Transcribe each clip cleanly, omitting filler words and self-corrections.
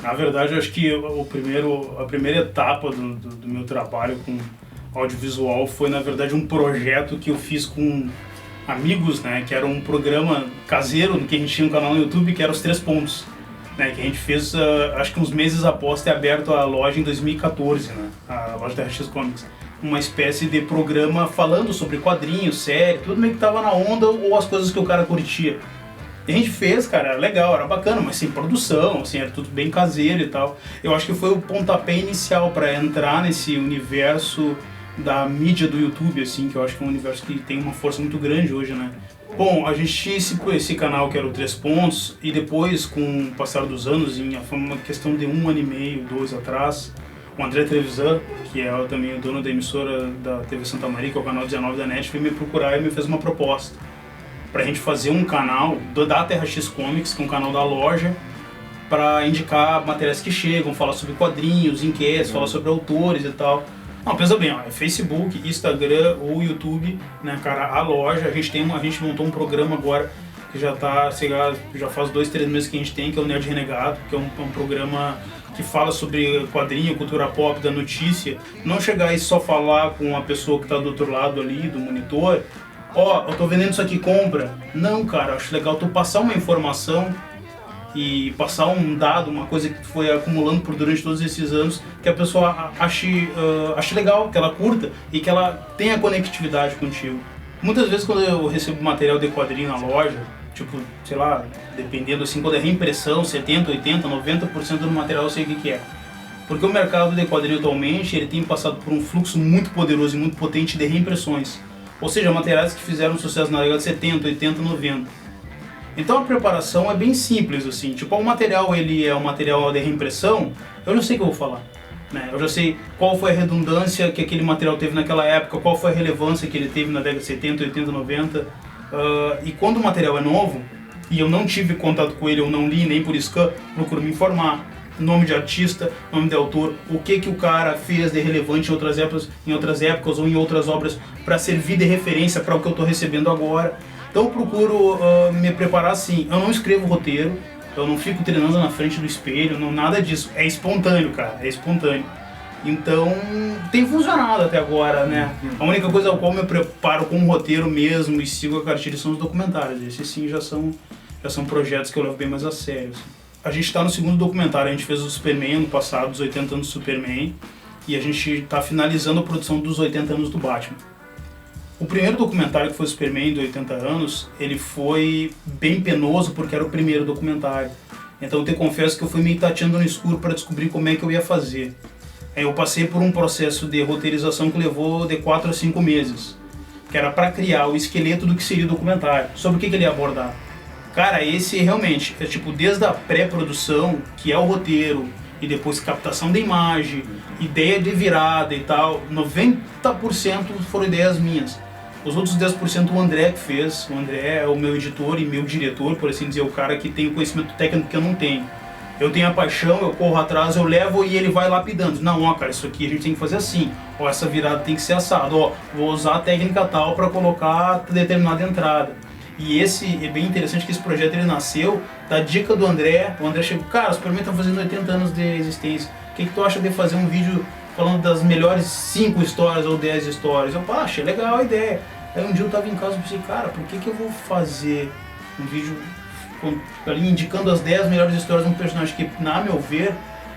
Na verdade, eu acho que a primeira etapa do meu trabalho com audiovisual foi, na verdade, um projeto que eu fiz com amigos, né, que era um programa caseiro que a gente tinha um canal no YouTube, que era os Três Pontos, né, que a gente fez, acho que uns meses após ter aberto a loja em 2014, né, a loja da RX Comics. Uma espécie de programa falando sobre quadrinhos, série, tudo meio que tava na onda ou as coisas que o cara curtia. E a gente fez, cara, era legal, era bacana, mas sem produção, assim, era tudo bem caseiro e tal. Eu acho que foi o pontapé inicial para entrar nesse universo da mídia do YouTube, assim, que eu acho que é um universo que tem uma força muito grande hoje, né? Bom, a gente tinha esse canal que era o Três Pontos, e depois, com o passar dos anos, foi uma questão de 1 ano e meio, 2 atrás, o André Trevisan, que é também o dono da emissora da TV Santa Maria, que é o canal 19 da NET, veio me procurar e me fez uma proposta pra gente fazer um canal da Terra X Comics, que é um canal da loja, para indicar materiais que chegam, falar sobre quadrinhos, enquetes, falar sobre autores e tal. Não, pensa bem, ó, é Facebook, Instagram ou YouTube, né, cara, a loja, a gente montou um programa agora que já tá, sei lá, já faz 2, 3 meses que a gente tem, que é o Nerd Renegado, que é um programa que fala sobre quadrinho, cultura pop, da notícia. Não chegar e só falar com a pessoa que tá do outro lado ali, do monitor, ó, eu tô vendendo isso aqui, compra. Não, cara, acho legal tu passar uma informação e passar um dado, uma coisa que tu foi acumulando durante todos esses anos, que a pessoa ache legal, que ela curta e que ela tenha conectividade contigo. Muitas vezes quando eu recebo material de quadrinho na loja, tipo, sei lá, dependendo assim, quando é reimpressão, 70%, 80%, 90% do material eu sei o que é. Porque o mercado de quadrinho atualmente, ele tem passado por um fluxo muito poderoso e muito potente de reimpressões. Ou seja, materiais que fizeram sucesso na década de 70, 80, 90. Então a preparação é bem simples, assim, tipo, o material ele é um material de reimpressão, eu já sei o que eu vou falar, né? Eu já sei qual foi a redundância que aquele material teve naquela época, qual foi a relevância que ele teve na década de 70, 80, 90, e quando o material é novo, e eu não tive contato com ele, eu não li nem por scan, procuro me informar, nome de artista, nome de autor, o que o cara fez de relevante em outras épocas ou em outras obras para servir de referência para o que eu estou recebendo agora. Então eu procuro me preparar assim, eu não escrevo roteiro, eu não fico treinando na frente do espelho, não, nada disso, é espontâneo, cara, é espontâneo. Então tem funcionado até agora, né? A única coisa ao qual eu me preparo com o roteiro mesmo e sigo a cartilha são os documentários, esses sim já são projetos que eu levo bem mais a sério. Assim. A gente está no segundo documentário, a gente fez o Superman ano passado, os 80 anos do Superman, e a gente está finalizando a produção dos 80 anos do Batman. O primeiro documentário, que foi o Superman de 80 anos, ele foi bem penoso porque era o primeiro documentário. Então eu te confesso que eu fui meio tateando no escuro para descobrir como é que eu ia fazer. Eu passei por um processo de roteirização que levou de 4 a 5 meses, que era para criar o esqueleto do que seria o documentário, sobre o que ele ia abordar. Cara, esse realmente é tipo desde a pré-produção, que é o roteiro, e depois captação da imagem, ideia de virada e tal, 90% foram ideias minhas. Os outros 10% o André que fez. O André é o meu editor e meu diretor, por assim dizer, o cara que tem o conhecimento técnico que eu não tenho. Eu tenho a paixão, eu corro atrás, eu levo e ele vai lapidando. Não, ó, cara, isso aqui a gente tem que fazer assim. Ó, essa virada tem que ser assada. Ó, vou usar a técnica tal para colocar determinada entrada. E esse é bem interessante que esse projeto ele nasceu da dica do André. O André chegou, cara, o Superman tá fazendo 80 anos de existência. O que tu acha de fazer um vídeo falando das melhores 5 histórias ou 10 histórias? Eu, pá, achei legal a ideia. Aí um dia eu tava em casa e pensei, cara, por que eu vou fazer um vídeo ali indicando as 10 melhores histórias de um personagem que, na meu ver,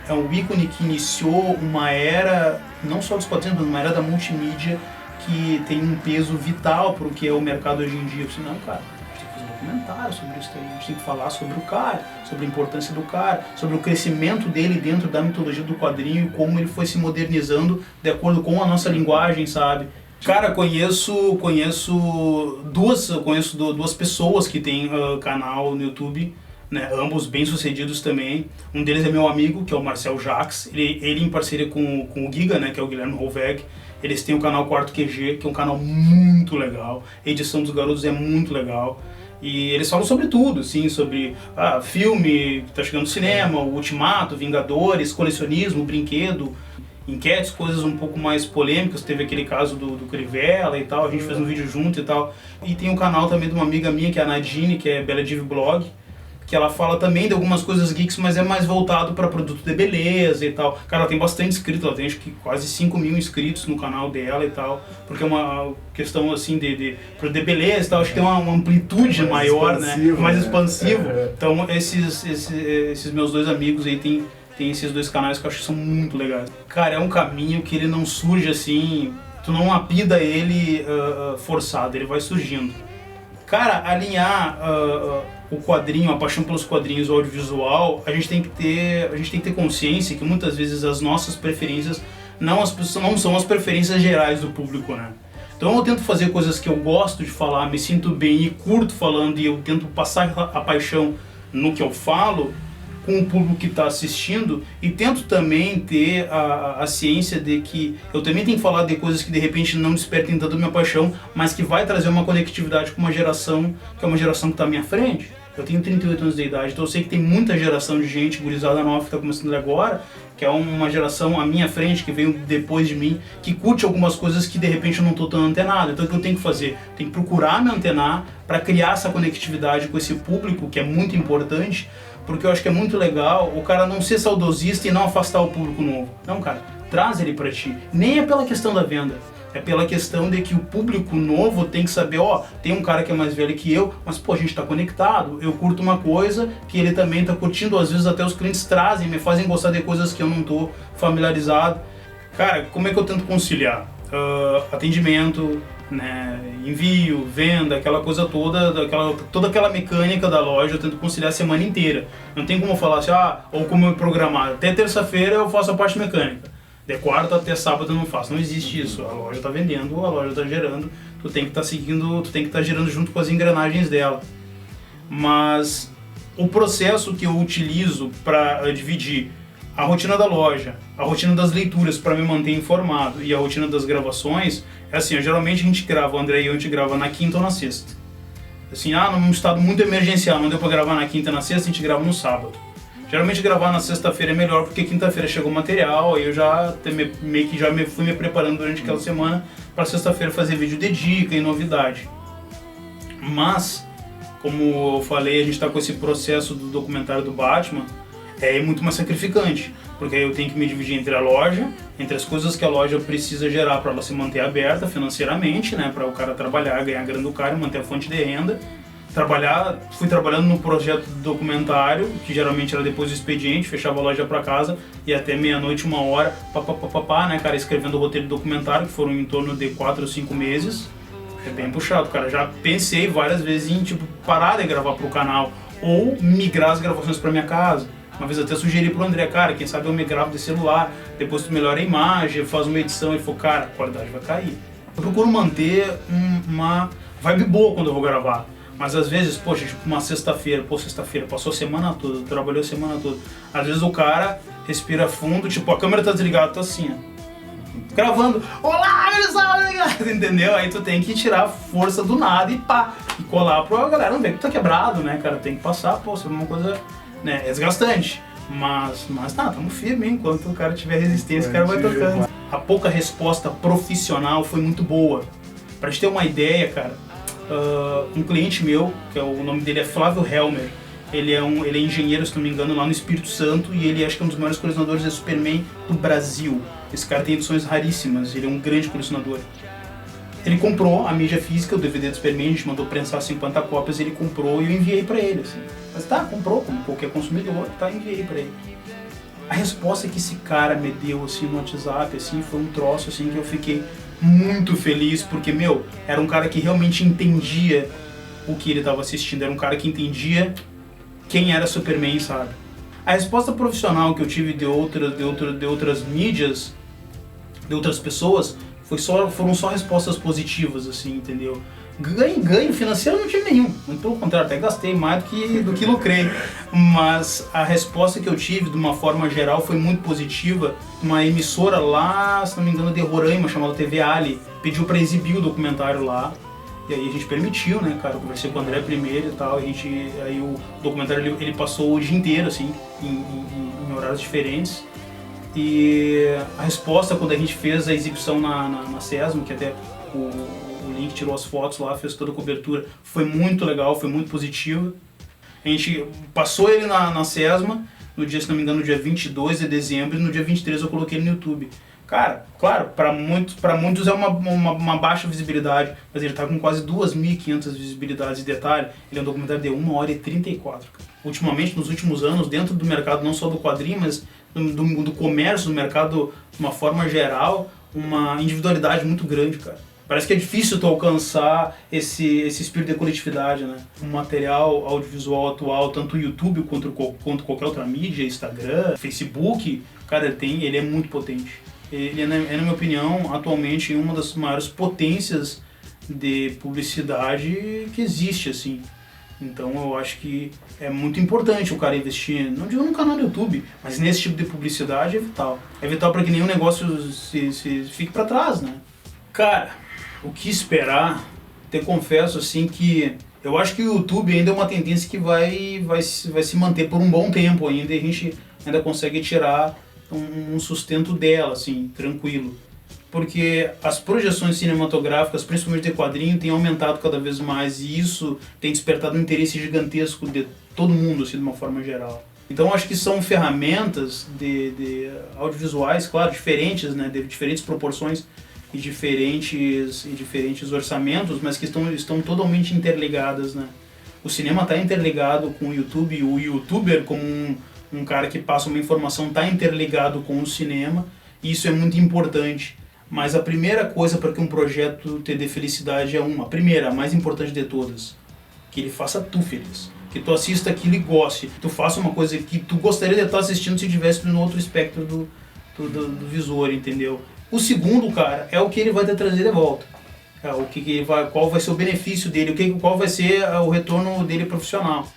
é um ícone que iniciou uma era, não só dos quadrinhos, mas uma era da multimídia que tem um peso vital para o que é o mercado hoje em dia. Eu pensei, não, cara, a gente tem que fazer um documentário sobre isso aí, a gente tem que falar sobre o cara, sobre a importância do cara, sobre o crescimento dele dentro da mitologia do quadrinho e como ele foi se modernizando de acordo com a nossa linguagem, sabe? Cara, conheço duas pessoas que têm canal no YouTube, né, ambos bem sucedidos também. Um deles é meu amigo, que é o Marcel Jacques, ele em parceria com o Giga, né, que é o Guilherme Roveg. Eles têm o canal Quarto QG, que é um canal muito legal, a edição dos garotos é muito legal. E eles falam sobre tudo, assim, sobre filme que tá chegando no cinema, o Ultimato, Vingadores, colecionismo, brinquedo, enquetes, coisas um pouco mais polêmicas. Teve aquele caso do Crivella e tal, a gente fez um vídeo junto e tal. E tem um canal também de uma amiga minha, que é a Nadine, que é Bela Div Blog, que ela fala também de algumas coisas geeks, mas é mais voltado para produto de beleza e tal. Cara, ela tem bastante inscritos, ela tem acho que quase 5 mil inscritos no canal dela e tal, porque é uma questão assim de beleza e tal, acho que tem uma amplitude mais maior, né? Mais expansivo. Então esses meus dois amigos aí tem esses dois canais que eu acho que são muito legais. Cara, é um caminho que ele não surge assim, tu não lapida ele forçado, ele vai surgindo. Cara, alinhar o quadrinho, a paixão pelos quadrinhos, o audiovisual, a gente tem que ter consciência que muitas vezes as nossas preferências não são as preferências gerais do público, né? Então eu tento fazer coisas que eu gosto de falar, me sinto bem e curto falando, e eu tento passar a paixão no que eu falo com o público que está assistindo, e tento também ter a ciência de que eu também tenho que falar de coisas que de repente não despertem tanto a minha paixão, mas que vai trazer uma conectividade com uma geração que é uma geração que está à minha frente. Eu tenho 38 anos de idade, então eu sei que tem muita geração de gente, gurizada nova que está começando agora, que é uma geração à minha frente, que veio depois de mim, que curte algumas coisas que de repente eu não estou tão antenado. Então o que eu tenho que fazer? Tenho que procurar me antenar para criar essa conectividade com esse público, que é muito importante, porque eu acho que é muito legal o cara não ser saudosista e não afastar o público novo. Não, cara, traz ele pra ti. Nem é pela questão da venda, é pela questão de que o público novo tem que saber, tem um cara que é mais velho que eu, mas pô, a gente tá conectado, eu curto uma coisa que ele também tá curtindo, às vezes até os clientes trazem, me fazem gostar de coisas que eu não tô familiarizado. Cara, como é que eu tento conciliar? Atendimento, né, envio, venda, aquela coisa toda, toda aquela mecânica da loja eu tento conciliar a semana inteira. Não tem como falar assim, ou como eu programar, até terça-feira eu faço a parte mecânica, de quarta até sábado eu não faço. Não existe isso, a loja está vendendo, a loja está gerando, tu tem que estar seguindo, tu tem que estar girando junto com as engrenagens dela. Mas o processo que eu utilizo para dividir a rotina da loja, a rotina das leituras para me manter informado e a rotina das gravações é assim, geralmente a gente grava, o André e eu, a gente grava na quinta ou na sexta. Assim, num estado muito emergencial, não deu para gravar na quinta e na sexta, a gente grava no sábado. Geralmente gravar na sexta-feira é melhor porque quinta-feira chegou o material, aí eu já meio que fui me preparando durante aquela semana para sexta-feira fazer vídeo de dica e novidade. Mas, como eu falei, a gente está com esse processo do documentário do Batman, é muito mais sacrificante, porque aí eu tenho que me dividir entre a loja, entre as coisas que a loja precisa gerar para ela se manter aberta financeiramente, né, para o cara trabalhar, ganhar grana do cara e manter a fonte de renda. Fui trabalhando no projeto do documentário, que geralmente era depois do expediente, fechava a loja para casa e até meia-noite, 1h, né, cara, escrevendo o roteiro do documentário, que foram em torno de 4 ou 5 meses. É bem puxado, cara. Já pensei várias vezes em, parar de gravar pro canal ou migrar as gravações para minha casa. Uma vez até sugeri pro André, cara, quem sabe eu me gravo de celular, depois tu melhora a imagem, faz uma edição. Ele falou, cara, a qualidade vai cair. Eu procuro manter uma vibe boa quando eu vou gravar. Mas às vezes, poxa, uma sexta-feira, passou a semana toda, trabalhou a semana toda. Às vezes o cara respira fundo, a câmera tá desligada, tá assim, gravando, olá, entendeu? Aí tu tem que tirar a força do nada e colar pra galera não ver que tu tá quebrado, né, cara? Tem que passar, isso é uma coisa, né, é desgastante. Mas tamo firme, hein? Enquanto o cara tiver resistência, o cara vai tocando. A pouca resposta profissional foi muito boa. Pra gente ter uma ideia, cara, um cliente meu, o nome dele é Flávio Helmer, ele é engenheiro, se não me engano, lá no Espírito Santo, e ele acho que é um dos maiores colecionadores de Superman do Brasil. Esse cara tem edições raríssimas, ele é um grande colecionador. Ele comprou a mídia física, o DVD do Superman, a gente mandou prensar 50 cópias, ele comprou e eu enviei pra ele, assim. Mas comprou, como qualquer consumidor, enviei pra ele. A resposta que esse cara me deu, assim, no WhatsApp, assim, foi um troço, assim, que eu fiquei muito feliz, porque, era um cara que realmente entendia o que ele estava assistindo, era um cara que entendia quem era Superman, sabe? A resposta profissional que eu tive de outras mídias, de outras pessoas, foram só respostas positivas, assim, entendeu? Ganho financeiro não tive nenhum, muito pelo contrário, até gastei mais do que lucrei. Mas a resposta que eu tive, de uma forma geral, foi muito positiva. Uma emissora lá, se não me engano, de Roraima, chamada TV Ali, pediu para exibir o documentário lá. E aí a gente permitiu, né, cara? Eu conversei com o André primeiro e tal, aí o documentário ele passou o dia inteiro, assim, em horários diferentes. E a resposta, quando a gente fez a exibição na SESM, que até o Link tirou as fotos lá, fez toda a cobertura, foi muito legal, foi muito positiva. A gente passou ele na SESMA, no dia, se não me engano, no dia 22 de dezembro, e no dia 23 eu coloquei ele no YouTube. Cara, claro, para muitos é uma baixa visibilidade, mas ele tá com quase 2.500 visibilidades de detalhe. Ele é um documentário de 1h34. Ultimamente, nos últimos anos, dentro do mercado, não só do quadrinho, mas do comércio, do mercado de uma forma geral, uma individualidade muito grande, cara. Parece que é difícil tu alcançar esse espírito de coletividade, né? O material audiovisual atual, tanto o YouTube quanto qualquer outra mídia, Instagram, Facebook, cara, ele é muito potente. Ele é, na minha opinião, atualmente uma das maiores potências de publicidade que existe, assim. Então eu acho que é muito importante o cara investir, não digo no canal do YouTube, mas nesse tipo de publicidade é vital. É vital para que nenhum negócio se fique para trás, né? Cara, o que esperar? Te confesso assim que eu acho que o YouTube ainda é uma tendência que vai se manter por um bom tempo ainda, e a gente ainda consegue tirar um sustento dela, assim, tranquilo. Porque as projeções cinematográficas, principalmente de quadrinho, têm aumentado cada vez mais, e isso tem despertado um interesse gigantesco de todo mundo, assim, de uma forma geral. Então acho que são ferramentas de audiovisuais, claro, diferentes, né, de diferentes proporções e diferentes orçamentos, mas que estão totalmente interligadas, né. O cinema está interligado com o YouTube, o youtuber como um cara que passa uma informação está interligado com o cinema, e isso é muito importante. Mas a primeira coisa para que um projeto te dê felicidade é a primeira, a mais importante de todas, que ele faça tu feliz. Que tu assista aquilo e goste, que tu faça uma coisa que tu gostaria de estar assistindo se estivesse no outro espectro do visor, entendeu? O segundo, cara, é o que ele vai te trazer de volta. Qual vai ser o benefício dele, qual vai ser o retorno dele profissional.